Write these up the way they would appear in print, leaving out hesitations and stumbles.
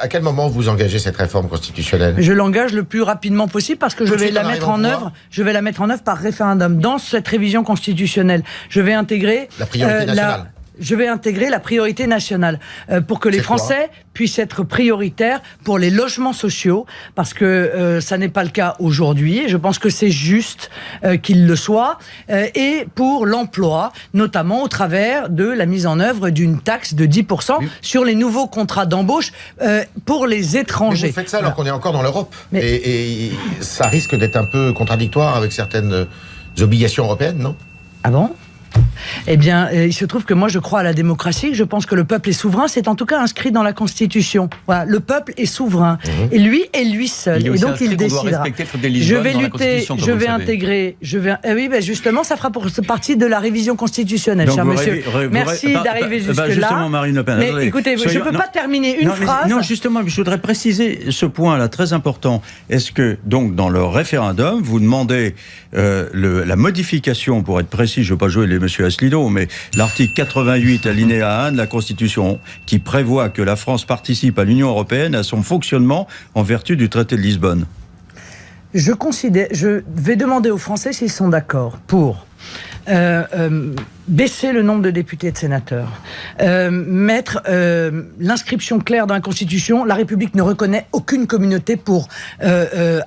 À quel moment vous engagez cette réforme constitutionnelle ? Je l'engage le plus rapidement possible parce que je vais la mettre en œuvre. Je vais la mettre en œuvre par référendum. Dans cette révision constitutionnelle, je vais intégrer la priorité nationale. Je vais intégrer la priorité nationale pour que les Français puissent être prioritaires pour les logements sociaux, parce que ça n'est pas le cas aujourd'hui, et je pense que c'est juste qu'il le soit, et pour l'emploi, notamment au travers de la mise en œuvre d'une taxe de 10% sur les nouveaux contrats d'embauche pour les étrangers. Mais vous faites ça alors qu'on est encore dans l'Europe, et ça risque d'être un peu contradictoire avec certaines obligations européennes, non ? Ah bon ? Eh bien, il se trouve que moi, je crois à la démocratie. Je pense que le peuple est souverain. C'est en tout cas inscrit dans la Constitution. Voilà, le peuple est souverain. Et lui seul. Et donc, il décidera. Je vais lutter, je vais intégrer. Oui, ben justement, ça fera partie de la révision constitutionnelle, cher monsieur. Merci d'arriver jusque-là. Justement, Marine Le Pen. Mais écoutez, je ne peux pas terminer une phrase. Non, justement, je voudrais préciser ce point-là, très important. Est-ce que, donc, dans le référendum, vous demandez la modification, pour être précis, je ne veux pas jouer les monsieur Asselineau, mais l'article 88 alinéa 1 de la Constitution qui prévoit que la France participe à l'Union européenne à son fonctionnement en vertu du traité de Lisbonne. Je vais demander aux Français s'ils sont d'accord pour baisser le nombre de députés et de sénateurs, mettre l'inscription claire dans la Constitution. La République ne reconnaît aucune communauté pour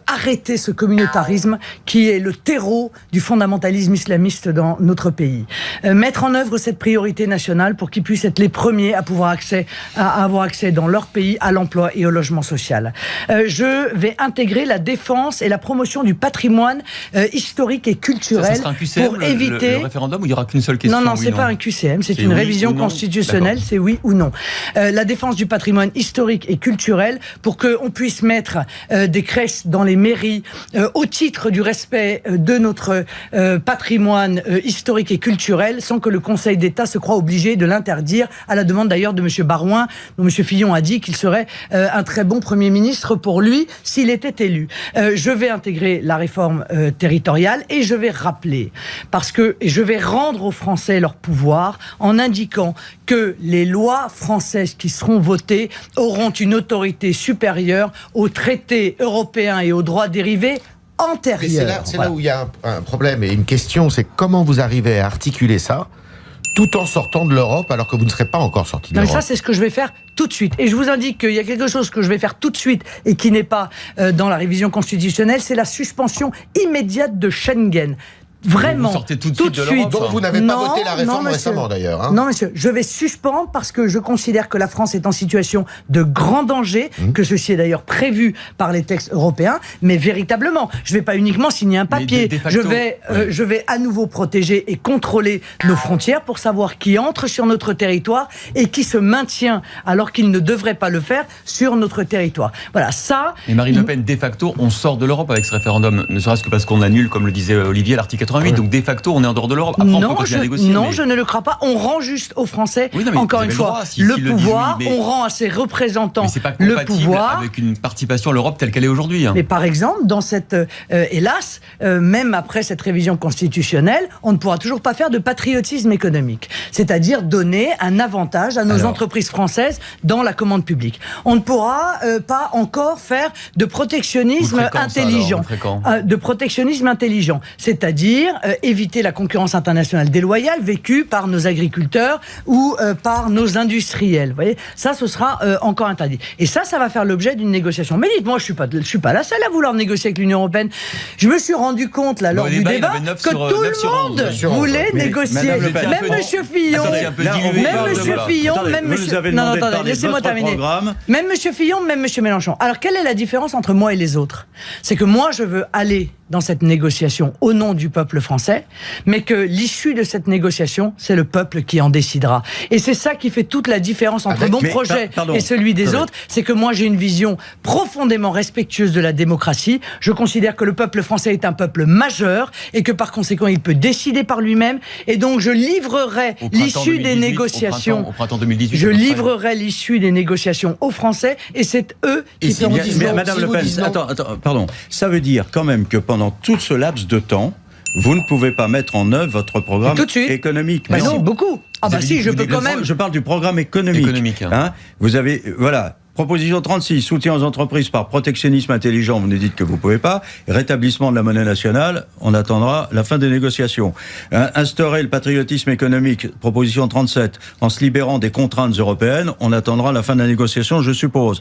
arrêter ce communautarisme qui est le terreau du fondamentalisme islamiste dans notre pays. Mettre en œuvre cette priorité nationale pour qu'ils puissent être les premiers à avoir accès dans leur pays à l'emploi et au logement social. Je vais intégrer la défense et la promotion du patrimoine historique et culturel pour éviter... Le référendum où il n'y aura qu'une seule question? Non, c'est pas un QCM, c'est une révision constitutionnelle, c'est oui ou non. La défense du patrimoine historique et culturel pour qu'on puisse mettre des crèches dans les mairies au titre du respect de notre patrimoine historique et culturel, sans que le Conseil d'État se croie obligé de l'interdire, à la demande d'ailleurs de M. Barouin, dont M. Fillon a dit qu'il serait un très bon Premier ministre pour lui s'il était élu. Je vais intégrer la réforme territoriale et je vais rappeler, parce que je vais rendre aux Français leur pouvoir en indiquant que les lois françaises qui seront votées auront une autorité supérieure aux traités européens et aux droits dérivés antérieurs. C'est là où il y a un problème et une question, c'est comment vous arrivez à articuler ça tout en sortant de l'Europe alors que vous ne serez pas encore sorti de l'Europe. Ça, c'est ce que je vais faire tout de suite. Et je vous indique qu'il y a quelque chose que je vais faire tout de suite et qui n'est pas dans la révision constitutionnelle, c'est la suspension immédiate de Schengen. Vraiment, vous sortez tout de suite. Donc vous n'avez pas voté la réforme récemment d'ailleurs. Hein. Non monsieur, je vais suspendre parce que je considère que la France est en situation de grand danger, que ceci est d'ailleurs prévu par les textes européens, mais véritablement, je ne vais pas uniquement signer un papier, je vais à nouveau protéger et contrôler nos frontières pour savoir qui entre sur notre territoire et qui se maintient alors qu'il ne devrait pas le faire sur notre territoire. Voilà, ça... Et Marine Le Pen, de facto, on sort de l'Europe avec ce référendum, ne serait-ce que parce qu'on annule, comme le disait Olivier, l'article 88, donc de facto on est en dehors de l'Europe. Après, on peut continuer à négocier. Non, je ne le crois pas. On rend juste aux Français, encore une fois, le pouvoir. On rend à ses représentants le pouvoir. Avec une participation à l'Europe telle qu'elle est aujourd'hui. Mais par exemple, dans cette, hélas, même après cette révision constitutionnelle, on ne pourra toujours pas faire de patriotisme économique. C'est-à-dire donner un avantage à nos entreprises françaises dans la commande publique. On ne pourra pas encore faire de protectionnisme intelligent. De protectionnisme intelligent. C'est-à-dire éviter la concurrence internationale déloyale vécue par nos agriculteurs ou par nos industriels. Vous voyez, ça, ce sera encore interdit. Et ça va faire l'objet d'une négociation. Mais dites-moi, je suis pas la seule à vouloir négocier avec l'Union européenne. Je me suis rendu compte, là, lors du débat, que tout le monde voulait négocier. Même M. Fillon, laissez-moi terminer. Même M. Fillon, même M. Mélenchon. Alors, quelle est la différence entre moi et les autres? C'est que moi, je veux aller dans cette négociation au nom du peuple français, mais que l'issue de cette négociation, c'est le peuple qui en décidera. Et c'est ça qui fait toute la différence entre mon projet et celui des autres, c'est que moi j'ai une vision profondément respectueuse de la démocratie. Je considère que le peuple français est un peuple majeur et que par conséquent il peut décider par lui-même, et donc je livrerai l'issue des négociations. Au printemps 2018. Je livrerai l'issue des négociations aux Français, et c'est eux qui feront mais Madame Le Pen, pardon, ça veut dire quand même que pendant tout ce laps de temps, vous ne pouvez pas mettre en œuvre votre programme économique. Non, beaucoup. Ah bah si, je peux quand même. Je parle du programme économique. Hein. Vous avez, Proposition 36, soutien aux entreprises par protectionnisme intelligent, vous nous dites que vous ne pouvez pas. Rétablissement de la monnaie nationale, on attendra la fin des négociations. Instaurer le patriotisme économique, proposition 37, en se libérant des contraintes européennes, on attendra la fin de la négociation, je suppose.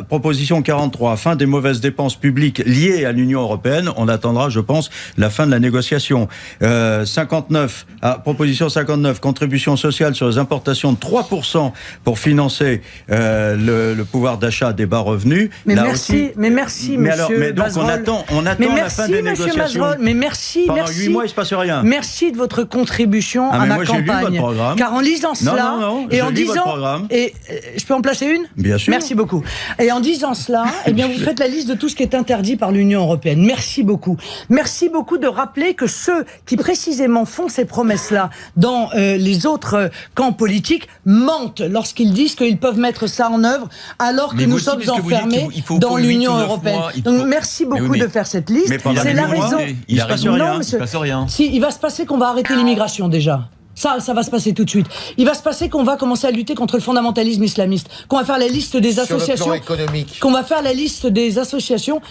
Proposition 43, fin des mauvaises dépenses publiques liées à l'Union européenne, on attendra, je pense, la fin de la négociation. 59, proposition 59, contribution sociale sur les importations de 3% pour financer le pouvoir d'achat des bas revenus. Mais là merci, aussi, mais merci, monsieur donc Mazerolle. on attend la fin des négociations. Mazerolle, mais merci, Pendant merci. 8 mois, il ne se passe rien. Merci de votre contribution à ma moi, campagne. j'ai lu votre programme. Car en lisant cela, et en disant, et je peux en placer une ? Bien sûr. Merci beaucoup. Et en disant cela, eh bien, vous faites la liste de tout ce qui est interdit par l'Union européenne. Merci beaucoup. Merci beaucoup de rappeler que ceux qui précisément font ces promesses-là dans les autres camps politiques mentent lorsqu'ils disent qu'ils peuvent mettre ça en œuvre, alors que nous sommes enfermés dans l'Union européenne. Donc merci beaucoup de faire cette liste. C'est la raison. Il ne se passe rien. Si, il va se passer qu'on va arrêter l'immigration déjà. Ça va se passer tout de suite. Il va se passer qu'on va commencer à lutter contre le fondamentalisme islamiste, qu'on va faire la liste des associations, sur le plan économique, qu'on va faire la liste des associations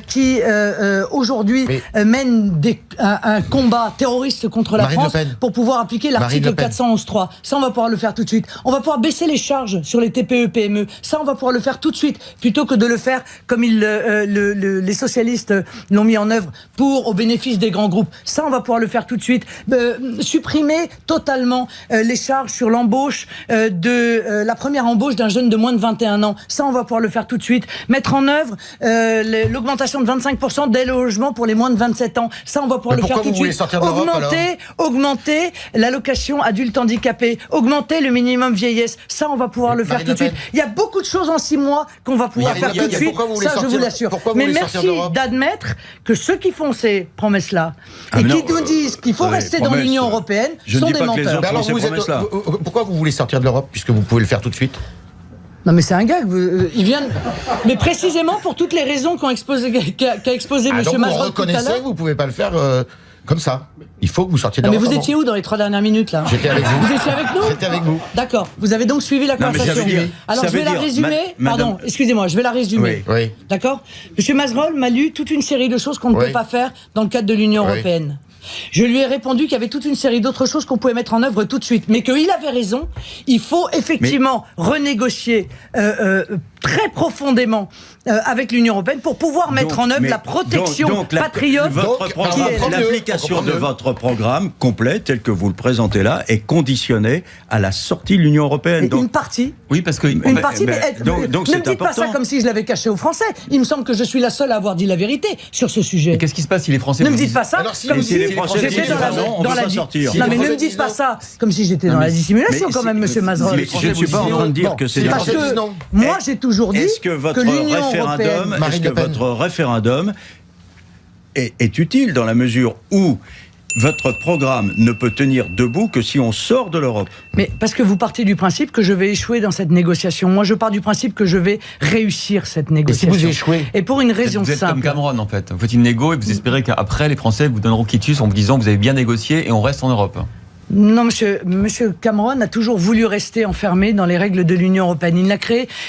qui aujourd'hui mènent un combat terroriste contre la Marine France pour pouvoir appliquer l'article 411.3. Ça, on va pouvoir le faire tout de suite. On va pouvoir baisser les charges sur les TPE-PME. Ça, on va pouvoir le faire tout de suite, plutôt que de le faire comme les socialistes l'ont mis en œuvre au bénéfice des grands groupes. Ça, on va pouvoir le faire tout de suite. Supprimer totalement les charges sur l'embauche la première embauche d'un jeune de moins de 21 ans. Ça, on va pouvoir le faire tout de suite. Mettre en œuvre l'augmentation de 25% des logements pour les moins de 27 ans. Ça, on va pouvoir le faire tout de suite. Augmenter l'allocation adulte handicapé. Augmenter le minimum vieillesse. Ça, on va pouvoir le faire tout de suite. Il y a beaucoup de choses en 6 mois qu'on va pouvoir faire tout de suite. Ça, je vous l'assure. Mais merci d'admettre que ceux qui font ces promesses-là et qui nous disent qu'il faut rester dans l'Union européenne sont des menteurs. Alors pourquoi vous voulez sortir de l'Europe, puisque vous pouvez le faire tout de suite ? Non mais c'est un gag, il vient. Mais précisément pour toutes les raisons qu'a exposé M. Mazerolle tout à l'heure. Vous pouvez pas le faire comme ça. Il faut que vous sortiez de l'Europe. Mais vous étiez où dans les 3 dernières minutes là ? J'étais avec vous. Vous étiez avec nous ? J'étais avec vous. D'accord. Vous avez donc suivi la conversation. Alors je vais la résumer. Pardon, excusez-moi, je vais la résumer. Oui. D'accord ? M. Mazerolle m'a lu toute une série de choses qu'on ne peut pas faire dans le cadre de l'Union européenne. Je lui ai répondu qu'il y avait toute une série d'autres choses qu'on pouvait mettre en œuvre tout de suite, mais qu'il avait raison. Il faut effectivement renégocier très profondément avec l'Union européenne pour pouvoir mettre en œuvre la protection patriote. L'application de votre programme complet, tel que vous le présentez là, est conditionnée à la sortie de l'Union européenne. Une partie. Oui, parce que une partie. Donc ne me dites pas ça comme si je l'avais caché aux Français. Il me semble que je suis la seule à avoir dit la vérité sur ce sujet. Et qu'est-ce qui se passe si les Français ne me dites pas ça comme si j'étais dans la sortir. Non, mais ne me dites pas ça comme si j'étais dans la dissimulation quand même, Monsieur Mazerolle. Mais je ne suis pas en train de dire que c'est parce que moi j'ai toujours dit que votre référendum est utile dans la mesure où votre programme ne peut tenir debout que si on sort de l'Europe. Mais parce que vous partez du principe que je vais échouer dans cette négociation. Moi, je pars du principe que je vais réussir cette négociation. Et si vous échouez ? Et pour une raison simple. Vous êtes comme Cameron, en fait. Vous faites une négo et vous espérez qu'après, les Français vous donneront quitus en vous disant que vous avez bien négocié et on reste en Europe. Non, monsieur Cameron a toujours voulu rester enfermé dans les règles de l'Union européenne.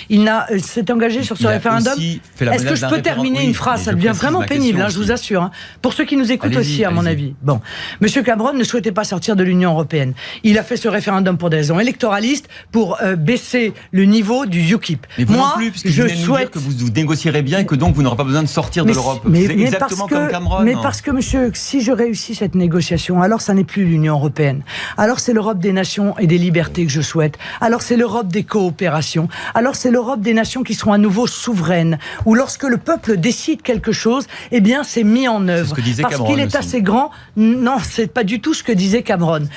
Il s'est engagé sur ce référendum. Est-ce que je peux terminer une phrase ? Ça devient vraiment pénible, je vous assure. Hein. Pour ceux qui nous écoutent aussi, à mon avis. Bon, monsieur Cameron ne souhaitait pas sortir de l'Union européenne. Il a fait ce référendum pour des raisons électoralistes, pour baisser le niveau du UKIP. Mais vous non plus, puisque je souhaite que vous négocierez bien et que donc vous n'aurez pas besoin de sortir de l'Europe. C'est exactement comme Cameron. Mais parce que, monsieur, si je réussis cette négociation, alors ça n'est plus l'Union européenne. Alors c'est l'Europe des nations et des libertés que je souhaite. Alors c'est l'Europe des coopérations. Alors c'est l'Europe des nations qui seront à nouveau souveraines. Où lorsque le peuple décide quelque chose, eh bien c'est mis en œuvre. C'est ce que disait parce Cameron, qu'il est assez grand. Non, c'est pas du tout ce que disait Cameron.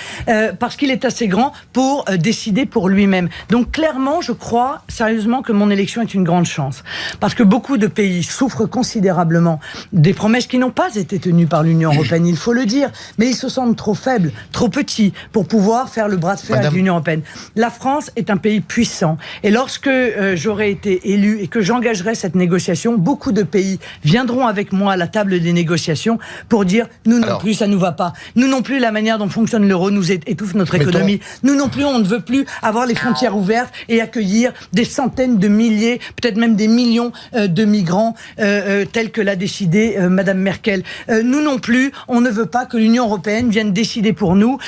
Parce qu'il est assez grand pour décider pour lui-même. Donc clairement, je crois sérieusement que mon élection est une grande chance. Parce que beaucoup de pays souffrent considérablement des promesses qui n'ont pas été tenues par l'Union européenne, il faut le dire. Mais ils se sentent trop faibles, trop petits. outils pour pouvoir faire le bras de fer avec l'Union européenne. La France est un pays puissant. Et lorsque j'aurai été élu et que j'engagerai cette négociation, beaucoup de pays viendront avec moi à la table des négociations pour dire nous non plus, ça ne nous va pas. Nous non plus, la manière dont fonctionne l'euro nous étouffe notre économie. Nous non plus, on ne veut plus avoir les frontières ouvertes et accueillir des centaines de milliers, peut-être même des millions de migrants tels que l'a décidé Madame Merkel. Nous non plus, on ne veut pas que l'Union européenne vienne décider pour nous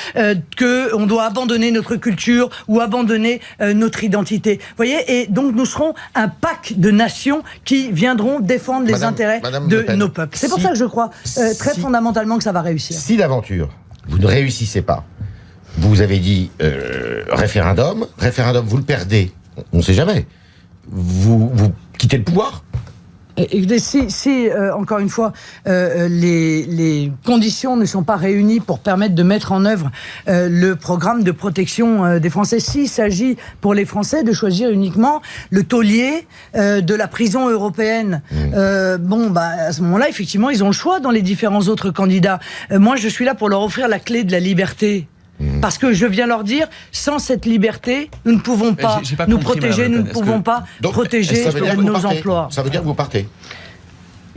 qu'on doit abandonner notre culture ou abandonner notre identité. Vous voyez, et donc nous serons un pack de nations qui viendront défendre les intérêts de nos peuples. C'est pour ça que je crois très fondamentalement que ça va réussir. Si d'aventure, vous ne réussissez pas, vous avez dit référendum, vous le perdez, on ne sait jamais. Vous quittez le pouvoir ? Si encore une fois, les conditions ne sont pas réunies pour permettre de mettre en œuvre le programme de protection des Français, s'il s'agit pour les Français de choisir uniquement le taulier de la prison européenne, à ce moment-là, effectivement, ils ont le choix dans les différents autres candidats. Moi, je suis là pour leur offrir la clé de la liberté. Parce que je viens leur dire, sans cette liberté, nous ne pouvons pas nous protéger, nous ne pouvons pas protéger nos emplois. Ça veut dire que vous partez.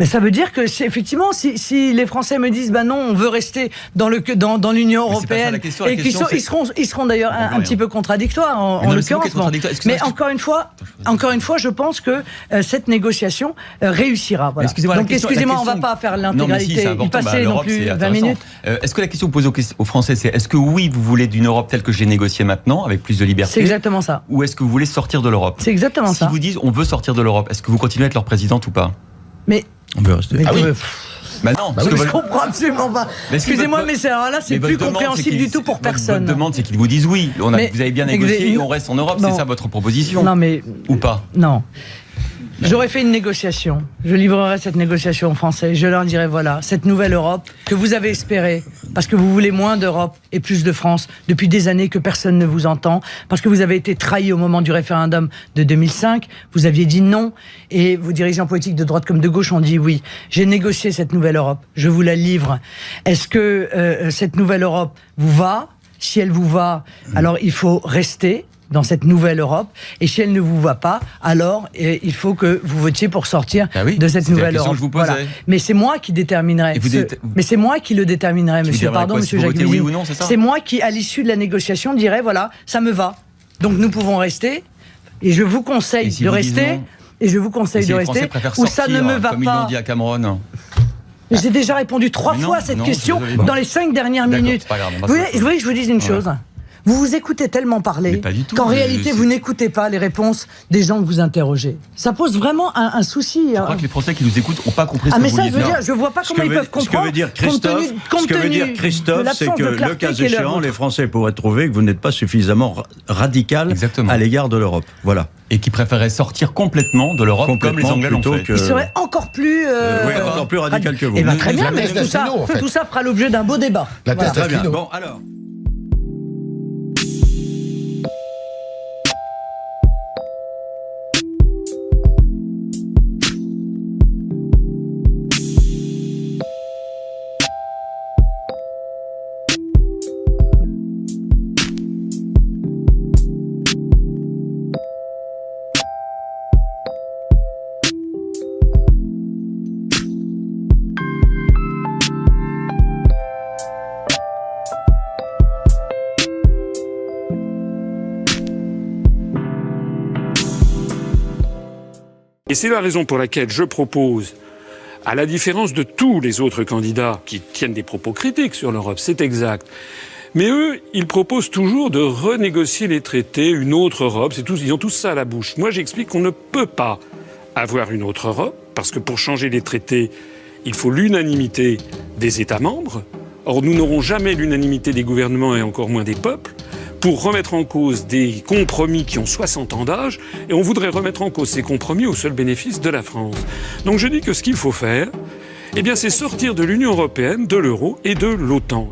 Mais ça veut dire que, effectivement, si les Français me disent, non, on veut rester dans l'Union européenne, et ils seront d'ailleurs un petit peu contradictoires, en l'occurrence. Mais encore une fois, je pense que cette négociation réussira. Voilà. Donc, excusez-moi, on ne va pas faire l'intégralité, y passer non plus 20 minutes. Est-ce que la question posée aux Français, c'est est-ce que oui, vous voulez d'une Europe telle que j'ai négocié maintenant, avec plus de liberté ? C'est exactement ça. Ou est-ce que vous voulez sortir de l'Europe ? C'est exactement ça. Si vous dites, on veut sortir de l'Europe, est-ce que vous continuez à être leur présidente ou pas ? Mais on veut rester. Ah oui. Non, je comprends absolument pas. Excusez-moi, mais c'est plus compréhensible du tout pour personne. Votre demande, c'est qu'ils vous disent oui. Vous avez bien négocié et on reste en Europe. C'est ça votre proposition ? Non, mais ou pas ? Non. J'aurais fait une négociation. Je livrerai cette négociation aux Français. Je leur dirai voilà, cette nouvelle Europe que vous avez espérée, parce que vous voulez moins d'Europe et plus de France depuis des années que personne ne vous entend, parce que vous avez été trahis au moment du référendum de 2005. Vous aviez dit non et vos dirigeants politiques de droite comme de gauche ont dit oui. J'ai négocié cette nouvelle Europe. Je vous la livre. Est-ce que cette nouvelle Europe vous va ? Si elle vous va, alors il faut rester dans cette nouvelle Europe, et si elle ne vous va pas, alors il faut que vous votiez pour sortir de cette nouvelle Europe. Voilà. Mais c'est moi qui déterminerai. Mais c'est moi qui le déterminerai, monsieur. Pardon, monsieur Jacques. Oui ou non, c'est moi qui, à l'issue de la négociation, dirai voilà, ça me va. Donc nous pouvons rester, et je vous conseille de rester. Et je vous conseille de rester. Ou ça ne me va comme pas. Ils l'ont dit à Cameroun. J'ai déjà répondu 3 fois à cette question dans les 5 dernières minutes. Vous voulez que je vous dise une chose ? Vous vous écoutez tellement parler qu'en réalité, vous n'écoutez pas les réponses des gens que vous interrogez. Ça pose vraiment un souci. Je crois que les Français qui nous écoutent n'ont pas compris ce que vous dites. Je ne vois pas comment ils peuvent comprendre. Ce que veut dire Christophe, c'est que le cas échéant, les Français pourraient trouver que vous n'êtes pas suffisamment radical à l'égard de l'Europe. Voilà. Et qui préféraient sortir complètement de l'Europe comme les Anglais l'ont fait. Ils seraient encore plus... encore plus radical que vous. Eh bien, très bien, mais tout ça fera l'objet d'un beau débat. La thèse d'Asselineau. Bon, alors... Et c'est la raison pour laquelle je propose, à la différence de tous les autres candidats qui tiennent des propos critiques sur l'Europe, c'est exact, mais eux, ils proposent toujours de renégocier les traités, une autre Europe, ils ont tous ça à la bouche. Moi, j'explique qu'on ne peut pas avoir une autre Europe, parce que pour changer les traités, il faut l'unanimité des États membres. Or, nous n'aurons jamais l'unanimité des gouvernements et encore moins des peuples, pour remettre en cause des compromis qui ont 60 ans d'âge, et on voudrait remettre en cause ces compromis au seul bénéfice de la France. Donc je dis que ce qu'il faut faire, c'est sortir de l'Union européenne, de l'euro et de l'OTAN.